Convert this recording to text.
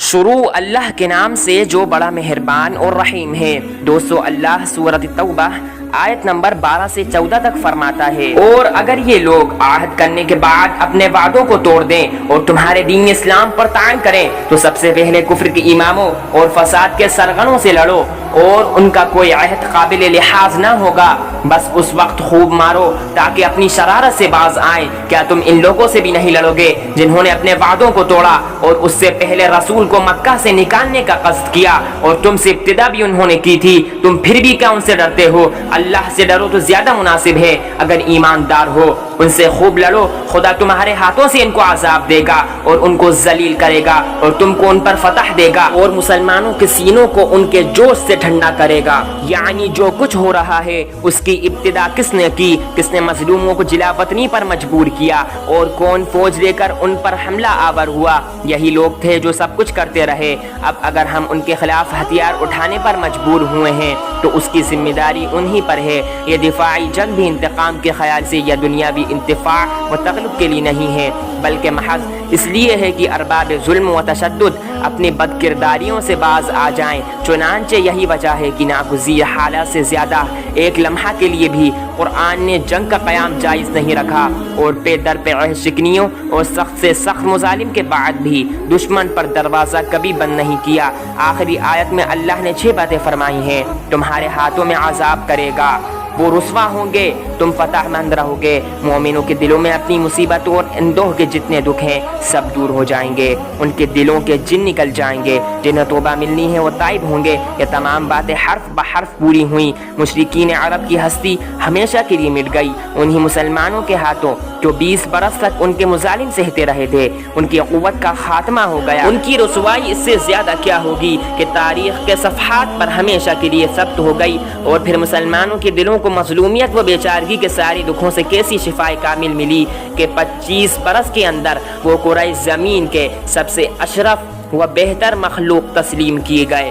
شروع اللہ کے نام سے جو بڑا مہربان اور رحیم ہے۔ دوستو، اللہ سورۃ توبہ آیت نمبر 12 سے 14 تک فرماتا ہے، اور اگر یہ لوگ عہد کرنے کے بعد اپنے وعدوں کو توڑ دیں اور تمہارے دین اسلام پر طعن کریں تو سب سے پہلے کفر کے اماموں اور فساد کے سرغنوں سے لڑو، اور ان کا کوئی عہد قابل لحاظ نہ ہوگا، بس اس وقت خوب مارو تاکہ اپنی شرارت سے باز آئیں۔ کیا تم ان لوگوں سے بھی نہیں لڑو گے جنہوں نے اپنے وعدوں کو توڑا اور اس سے پہلے رسول کو مکہ سے نکالنے کا قصد کیا، اور تم سے ابتدا بھی انہوں نے کی تھی؟ تم پھر بھی کیا ان سے ڈرتے ہو؟ اللہ سے ڈرو تو زیادہ مناسب ہے اگر ایماندار ہو۔ ان سے خوب لڑو، خدا تمہارے ہاتھوں سے ان کو عذاب دے گا اور ان کو ذلیل کرے گا، اور تم کو ان پر فتح دے گا اور مسلمانوں کے سینوں کو ان کے جوش سے ٹھنڈا کرے گا۔ یعنی جو کچھ ہو رہا ہے اس کی ابتدا کس نے کی؟ کس نے مظلوموں کو جلا وطنی پر مجبور کیا، اور کون فوج لے کر ان پر حملہ آور ہوا؟ یہی لوگ تھے جو سب کچھ کرتے رہے۔ اب اگر ہم ان کے خلاف ہتھیار اٹھانے پر مجبور ہوئے ہیں تو اس کی ذمہ داری انہی پر ہے۔ یہ دفاعی جنگ بھی انتقام کے خیال سے یا دنیاوی انتفاع و تغلب کے لیے نہیں ہے، بلکہ محض اس لیے ہے کہ ارباب ظلم و تشدد اپنی بد کرداریوں سے باز آ جائیں۔ چنانچہ یہی وجہ ہے کہ ناگزیر حالات سے زیادہ ایک لمحہ کے لیے بھی قرآن نے جنگ کا قیام جائز نہیں رکھا، اور پے در پہ عہد شکنیوں اور سخت سے سخت مظالم کے بعد بھی دشمن پر دروازہ کبھی بند نہیں کیا۔ آخری آیت میں اللہ نے 6 باتیں فرمائی ہیں۔ تمہارے ہاتھوں میں عذاب کرے گا، وہ رسوا ہوں گے، تم فتح مند رہو گے، مومنوں کے دلوں میں اپنی مصیبتوں اور اندوہ کے جتنے دکھ ہیں سب دور ہو جائیں گے، ان کے دلوں کے جن نکل جائیں گے، جنہیں توبہ ملنی ہے وہ تائب ہوں گے۔ یہ تمام باتیں حرف بحرف پوری ہوئیں۔ مشرکین عرب کی ہستی ہمیشہ کے لیے مٹ گئی انہی مسلمانوں کے ہاتھوں جو 20 برس تک ان کے مظالم سہتے رہے تھے۔ ان کی قوت کا خاتمہ ہو گیا۔ ان کی رسوائی اس سے زیادہ کیا ہوگی کہ تاریخ کے صفحات پر ہمیشہ کے لیے ثبت ہو گئی۔ اور پھر مسلمانوں کے دلوں کو مظلومیت و بیچارگی کے ساری دکھوں سے کیسی شفائے کامل ملی کہ 25 برس کے اندر وہ قریش زمین کے سب سے اشرف و بہتر مخلوق تسلیم کیے گئے۔